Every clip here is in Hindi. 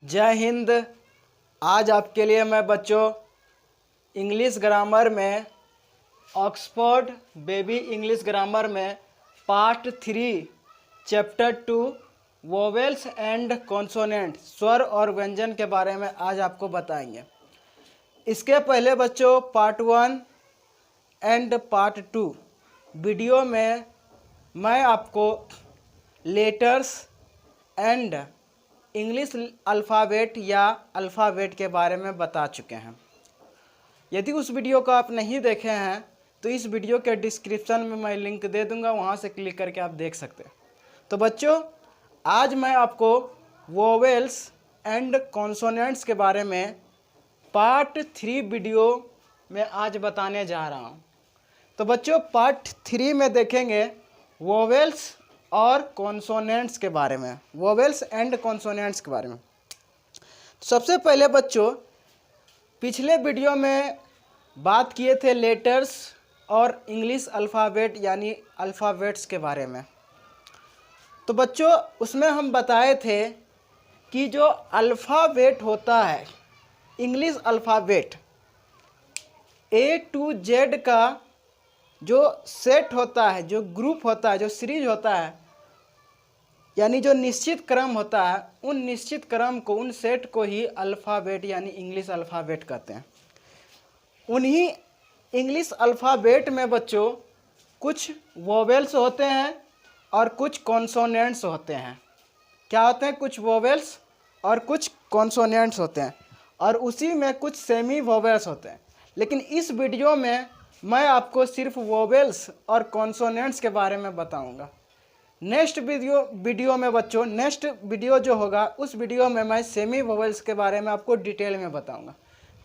जय हिंद। आज आपके लिए मैं बच्चों इंग्लिश ग्रामर में ऑक्सफोर्ड बेबी इंग्लिश ग्रामर में part 3 chapter 2 vowels and consonant स्वर और व्यंजन के बारे में आज आपको बताएंगे। इसके पहले बच्चों पार्ट 1 एंड पार्ट 2 वीडियो में मैं आपको लेटर्स एंड इंग्लिश अल्फ़ाबेट या अल्फ़ाबेट के बारे में बता चुके हैं। यदि उस वीडियो को आप नहीं देखे हैं तो इस वीडियो के डिस्क्रिप्शन में मैं लिंक दे दूंगा, वहां से क्लिक करके आप देख सकते हैं। तो बच्चों आज मैं आपको वोवेल्स एंड कॉन्सोनेंट्स के बारे में पार्ट 3 वीडियो में आज बताने जा रहा हूं। तो बच्चों पार्ट 3 में देखेंगे वोवेल्स और कॉन्सोनेंट्स के बारे में, वोवेल्स एंड कॉन्सोनेंट्स के बारे में। सबसे पहले बच्चों पिछले वीडियो में बात किए थे लेटर्स और इंग्लिश अल्फ़ाबेट यानी अल्फ़ाबेट्स के बारे में। तो बच्चों उसमें हम बताए थे कि जो अल्फ़ाबेट होता है English alphabet A to Z का जो सेट होता है, जो ग्रुप होता है, जो सीरीज होता है, यानी जो निश्चित क्रम होता है, उन निश्चित क्रम को, उन सेट को ही अल्फ़ाबेट यानी इंग्लिश अल्फ़ाबेट कहते हैं। उन्हीं इंग्लिश अल्फ़ाबेट में बच्चों कुछ वोवेल्स होते हैं और कुछ कॉन्सोनेंट्स होते हैं। क्या होते हैं? कुछ वोवेल्स और कुछ कॉन्सोनेंट्स होते हैं, और उसी में कुछ सेमी वोवेल्स होते हैं। लेकिन इस वीडियो में मैं आपको सिर्फ वोवेल्स और कॉन्सोनेंट्स के बारे में बताऊंगा। नेक्स्ट वीडियो में बच्चों, नेक्स्ट वीडियो जो होगा उस वीडियो में मैं सेमी वोवेल्स के बारे में आपको डिटेल में बताऊंगा।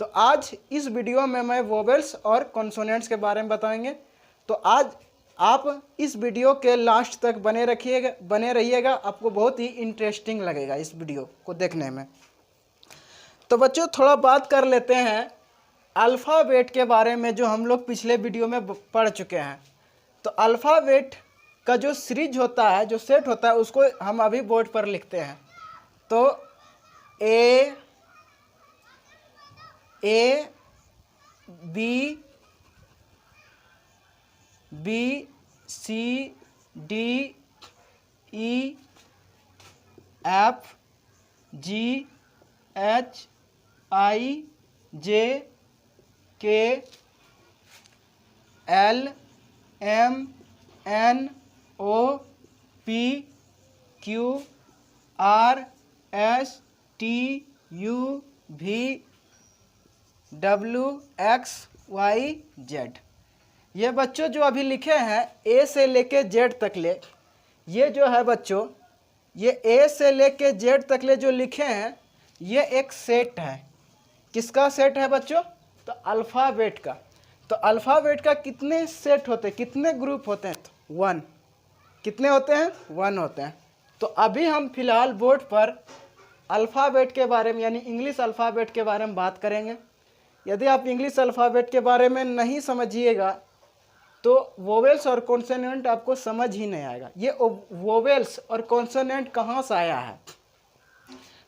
तो आज इस वीडियो में मैं वोवेल्स और कॉन्सोनेंट्स के बारे में बताएंगे। तो आज आप इस वीडियो के लास्ट तक बने रहिएगा, आपको बहुत ही इंटरेस्टिंग लगेगा इस वीडियो को देखने में। तो बच्चों थोड़ा बात कर लेते हैं अल्फ़ाबेट के बारे में, जो हम लोग पिछले वीडियो में पढ़ चुके हैं। तो अल्फ़ाबेट का जो सीरीज होता है, जो सेट होता है, उसको हम अभी बोर्ड पर लिखते हैं। तो A B C D E F G H I J K L M N O P Q R S T U V W X Y Z। ये बच्चों जो अभी लिखे हैं A से लेके Z तक ले, ये जो है बच्चों, ये A से लेके Z तक ले जो लिखे हैं, ये एक सेट है। किसका सेट है बच्चों? तो अल्फ़ाबेट का। तो अल्फ़ाबेट का कितने सेट होते हैं, कितने ग्रुप होते हैं? तो 1। कितने होते हैं? 1 होते हैं। तो अभी हम फिलहाल बोर्ड पर अल्फ़ाबेट के बारे में यानी इंग्लिश अल्फ़ाबेट के बारे में बात करेंगे। यदि आप इंग्लिश अल्फ़ाबेट के बारे में नहीं समझिएगा तो वोवेल्स और कॉन्सोनेंट आपको समझ ही नहीं आएगा। ये वोवेल्स और कॉन्सोनेंट कहाँ से आया है?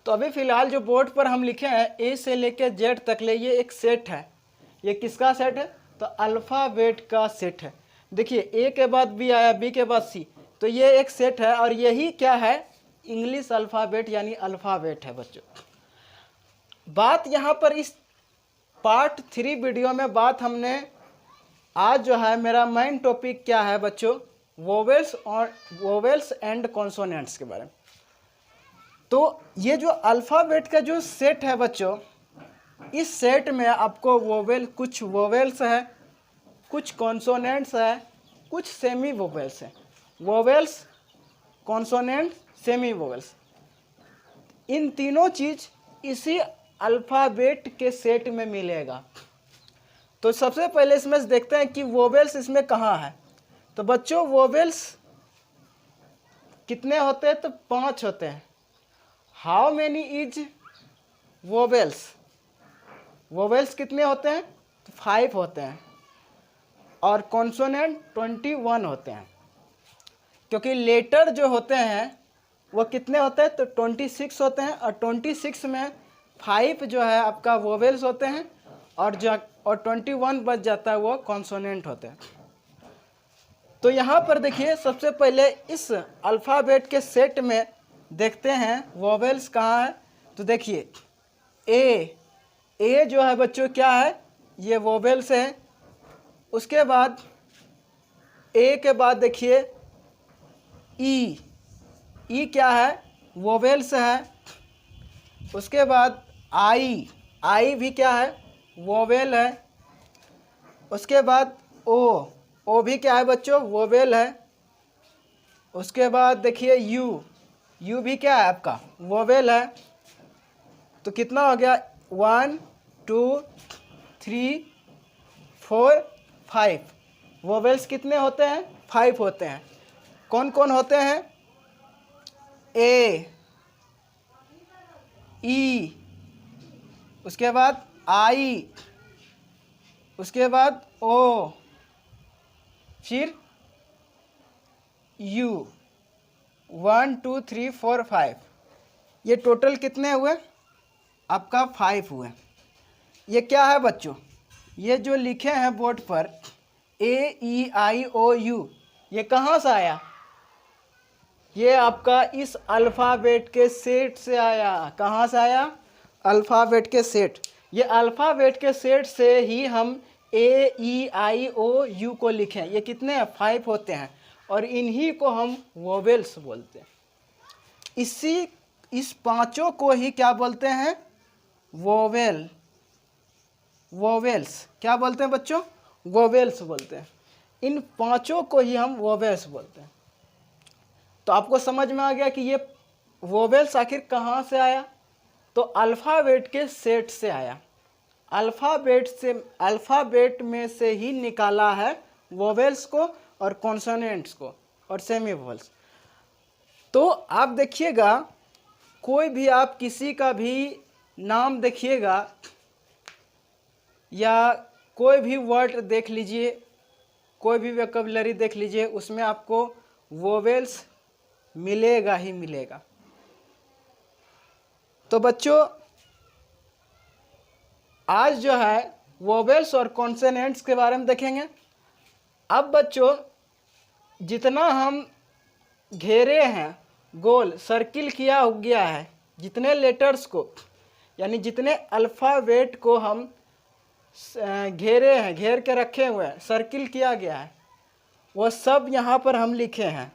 तो अभी फ़िलहाल जो बोर्ड पर हम लिखे हैं A से लेकर Z तक ले, ये एक सेट है। ये किसका सेट है? तो अल्फ़ाबेट का सेट है। देखिए A के बाद B आया, B के बाद C, तो ये एक सेट है, और यही क्या है? इंग्लिश अल्फ़ाबेट यानी अल्फ़ाबेट है बच्चों। बात यहाँ पर इस पार्ट 3 वीडियो में बात हमने आज जो है, मेरा मेन टॉपिक क्या है बच्चों? वोवेल्स एंड कॉन्सोनेंट्स के बारे में। तो ये जो अल्फ़ाबेट का जो सेट है बच्चों, इस सेट में आपको कुछ वोवेल्स है, कुछ कॉन्सोनेंट्स है, कुछ सेमी वोवेल्स है। वोवेल्स, कॉन्सोनेंट, सेमी वोवेल्स, इन तीनों चीज़ इसी अल्फ़ाबेट के सेट में मिलेगा। तो सबसे पहले इसमें से देखते हैं कि वोवेल्स इसमें कहाँ है। तो बच्चों वोवेल्स कितने होते हैं? तो 5 होते हैं। How many is vowels? Vowels कितने होते हैं? तो 5 होते हैं। और कॉन्सोनेंट 21 होते हैं। क्योंकि लेटर जो होते हैं वो कितने होते हैं, तो 26 होते हैं। और 26 में 5 जो है आपका वोवेल्स होते हैं, और 21 बच जाता है वो कॉन्सोनेंट होते हैं। तो यहाँ पर देखिए, सबसे पहले इस अल्फ़ाबेट के सेट में देखते हैं वोवेल्स कहाँ है। तो देखिए ए जो है बच्चों क्या है, ये वोवेल्स है। उसके बाद ए के बाद देखिए ई क्या है, वोवेल्स है। उसके बाद आई भी क्या है, वोवेल है। उसके बाद ओ भी क्या है बच्चों, वोवेल है। उसके बाद देखिए यू भी क्या है आपका, वोवेल है। तो कितना हो गया, 1 2 3 4 5। वोवेल्स कितने होते हैं, 5 होते हैं। कौन कौन होते हैं, ए, ई, उसके बाद आई, उसके बाद ओ, फिर यू। 1 2 3 4 5, ये टोटल कितने हुए आपका, 5 हुए। ये क्या है बच्चों, ये जो लिखे हैं बोर्ड पर AEIOU, ये कहाँ से आया, ये आपका इस अल्फ़ाबेट के सेट से आया। कहाँ से आया, अल्फ़ाबेट के सेट। ये अल्फ़ाबेट के सेट से ही हम AEIOU को लिखें। ये कितने हैं, 5 होते हैं, और इन्हीं को हम वोवेल्स बोलते हैं। इस पांचों को ही क्या बोलते हैं, वोवेल्स। क्या बोलते हैं बच्चों, वोवेल्स बोलते हैं। इन पांचों को ही हम वोवेल्स बोलते हैं। तो आपको समझ में आ गया कि ये वोवेल्स आखिर कहाँ से आया, तो अल्फ़ाबेट के सेट से आया। अल्फ़ाबेट में से ही निकाला है वोवेल्स को और कॉन्सोनेंट्स को और सेमी वोवेल्स। तो आप देखिएगा, कोई भी आप किसी का भी नाम देखिएगा या कोई भी वर्ड देख लीजिए, कोई भी वोकैबुलरी देख लीजिए, उसमें आपको वोवेल्स मिलेगा ही मिलेगा। तो बच्चों आज जो है वोवेल्स और कॉन्सोनेंट्स के बारे में देखेंगे। अब बच्चों जितना हम घेरे हैं, गोल सर्किल किया गया है, जितने लेटर्स को यानी जितने अल्फ़ाबेट को हम घेरे हैं, घेर के रखे हुए हैं, सर्किल किया गया है, वो सब यहाँ पर हम लिखे हैं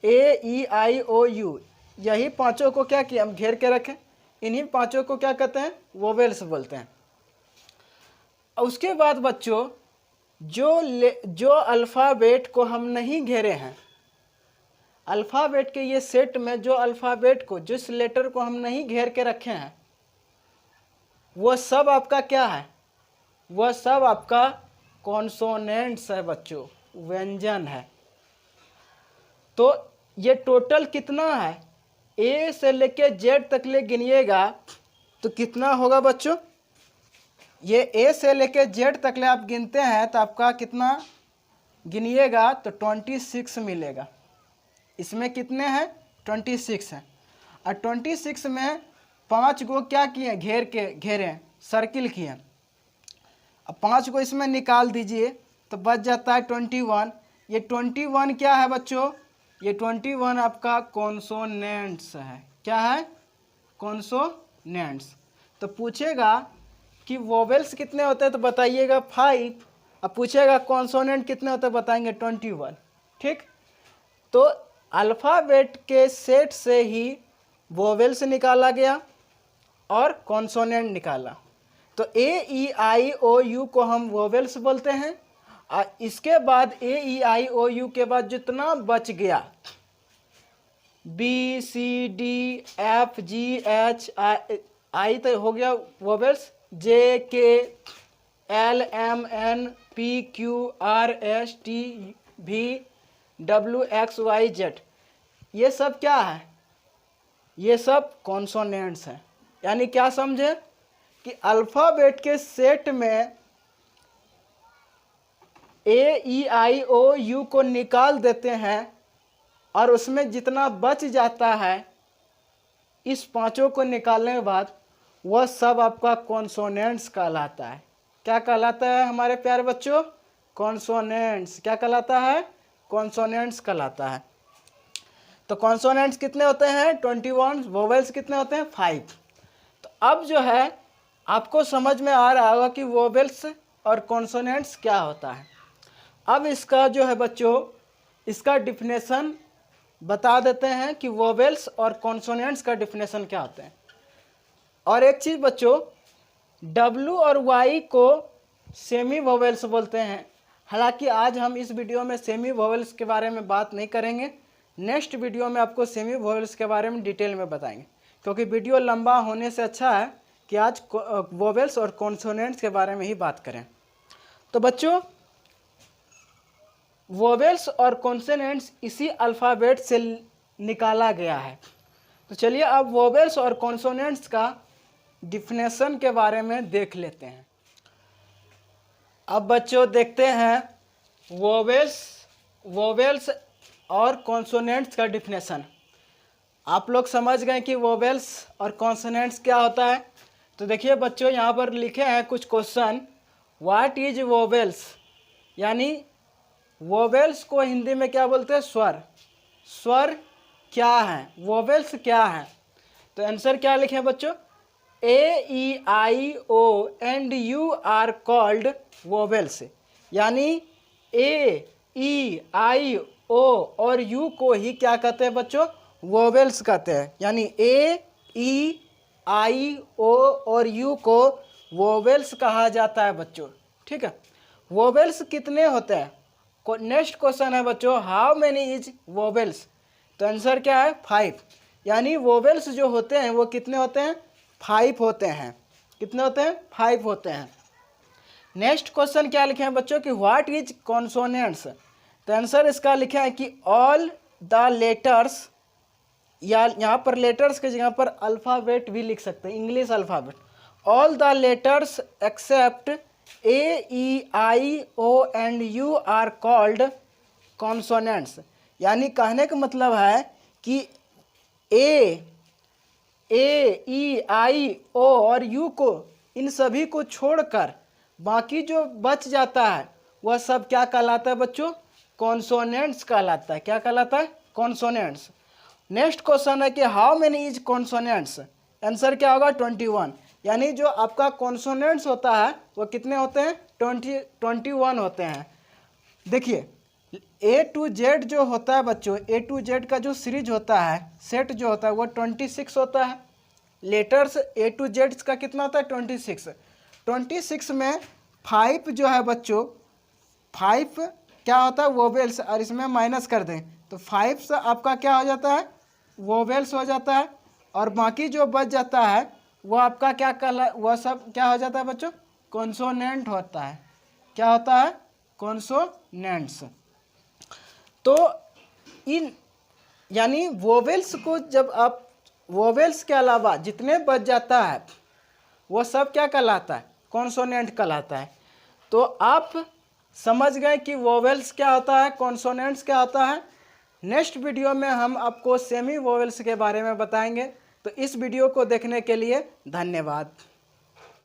AEIOU। यही पांचों को क्या किया, हम घेर के रखें। इन्हीं पांचों को क्या कहते हैं, वोवेल्स बोलते हैं। उसके बाद बच्चों जो अल्फ़ाबेट को हम नहीं घेरे हैं, अल्फ़ाबेट के ये सेट में जो अल्फ़ाबेट को, जिस लेटर को हम नहीं घेर के रखे हैं, वो सब आपका क्या है, वह सब आपका कॉन्सोनेंट्स है बच्चों, व्यंजन है। तो ये टोटल कितना है, ए से लेके जेड तक ले गिनिएगा तो कितना होगा बच्चों, ये ए से लेके जेड तक ले आप गिनते हैं तो आपका कितना गिनिएगा तो 26 मिलेगा। इसमें कितने हैं, 26 हैं। और 26 में 5 को क्या किए, घेरे सर्किल किए। अब 5 को इसमें निकाल दीजिए तो बच जाता है 21। ये 21 क्या है बच्चों, ये 21 आपका कॉन्सोनेंट्स है। क्या है, कॉन्सोनेंट्स। तो पूछेगा कि वोवेल्स कितने होते हैं तो बताइएगा 5। अब पूछेगा कॉन्सोनेंट कितने होते हैं, बताएंगे 21। ठीक, तो अल्फ़ाबेट के सेट से ही वोवेल्स निकाला गया और कॉन्सोनेंट निकाला। तो AEIOU को हम वोवेल्स बोलते हैं। और इसके बाद AEIOU के बाद जितना बच गया, BCDFGHI तो हो गया वोवेल्स, JKLMNPQRSTVWXYZ, ये सब क्या है, ये सब कॉन्सोनेंट्स हैं। यानी क्या समझे कि अल्फ़ाबेट के सेट में AEIOU को निकाल देते हैं और उसमें जितना बच जाता है इस पांचों को निकालने के बाद वह सब आपका कॉन्सोनेंट्स कहलाता है। क्या कहलाता है हमारे प्यारे बच्चों? कॉन्सोनेंट्स। क्या कहलाता है? कॉन्सोनेंट्स कहलाता है। तो कॉन्सोनेंट्स कितने होते हैं? 21। वोवेल्स कितने होते हैं? 5। तो अब जो है आपको समझ में आ रहा होगा कि वोवेल्स और कॉन्सोनेंट्स क्या होता है। अब इसका जो है बच्चों, इसका डिफिनेशन बता देते हैं कि वोवेल्स और कॉन्सोनेंट्स का डिफिनेशन क्या होते हैं। और एक चीज़ बच्चों, W और Y को सेमी वोवेल्स बोलते हैं। हालांकि आज हम इस वीडियो में सेमी वोवेल्स के बारे में बात नहीं करेंगे, नेक्स्ट वीडियो में आपको सेमी वोवेल्स के बारे में डिटेल में बताएंगे, क्योंकि वीडियो लंबा होने से अच्छा है कि आज वोवेल्स और कॉन्सोनेंट्स के बारे में ही बात करें। तो बच्चों, वोवेल्स और कॉन्सोनेंट्स इसी अल्फ़ाबेट से निकाला गया है। तो चलिए अब वोवेल्स और कॉन्सोनेंट्स का डिफिनेशन के बारे में देख लेते हैं। अब बच्चों देखते हैं वोवेल्स और कॉन्सोनेंट्स का डिफिनेशन। आप लोग समझ गए कि वोवेल्स और कॉन्सोनेंट्स क्या होता है। तो देखिए बच्चों, यहाँ पर लिखे हैं कुछ क्वेश्चन। व्हाट इज वोवेल्स, यानी वोवेल्स को हिंदी में क्या बोलते हैं? स्वर। स्वर क्या है? वोवेल्स क्या है? तो आंसर क्या लिखे हैं बच्चों? A-E-I-O and U are called vowels, यानी A-E-I-O और U को ही क्या कहते हैं बच्चों? वोवेल्स कहते हैं। यानी A-E-I-O और U को वोवेल्स कहा जाता है बच्चों। ठीक है। वोवेल्स कितने होते हैं? नेक्स्ट क्वेश्चन है बच्चों, हाउ मेनी इज वोवेल्स। तो आंसर क्या है? 5। यानी वोवेल्स जो होते हैं वो कितने होते हैं? 5 होते हैं। कितने होते हैं? 5 होते हैं। नेक्स्ट क्वेश्चन क्या लिखे हैं बच्चों कि व्हाट इज कॉन्सोनेंट्स। तो आंसर इसका लिखा है कि ऑल द लेटर्स, या यहाँ पर लेटर्स की जगह पर अल्फ़ाबेट भी लिख सकते हैं, English alphabet. All the letters except A-E-I-O and U are called consonants। यानी कहने का मतलब है कि A-E-I-O और U को, इन सभी को छोड़कर बाकी जो बच जाता है वह सब क्या कहलाता है बच्चों? कॉन्सोनेंट्स कहलाता है। क्या कहलाता है? कॉन्सोनेंट्स। नेक्स्ट क्वेश्चन है कि how many is consonants. Answer क्या होगा? 21। यानी जो आपका कॉन्सोनेंट्स होता है वो कितने होते हैं? 21 होते हैं। देखिए A to Z जो होता है बच्चों, A to Z का जो सीरीज होता है, सेट जो होता है वो 26 होता है। लेटर्स A to Z का कितना होता है? 26। 26 में 5 जो है बच्चों, 5 क्या होता है? वोवेल्स। और इसमें माइनस कर दें तो 5 से आपका क्या हो जाता है? वोवेल्स हो जाता है। और बाकी जो बच जाता है वो आपका क्या वह सब क्या हो जाता है बच्चों? कॉन्सोनेंट होता है। क्या होता है? कॉन्सोनेंट्स। तो इन यानी वोवेल्स को जब आप, वोवेल्स के अलावा जितने बच जाता है वो सब क्या कहलाता है? कॉन्सोनेंट कहलाता है। तो आप समझ गए कि वोवेल्स क्या होता है, कॉन्सोनेंट्स क्या होता है। नेक्स्ट वीडियो में हम आपको सेमी वोवेल्स के बारे में बताएंगे। तो इस वीडियो को देखने के लिए धन्यवाद।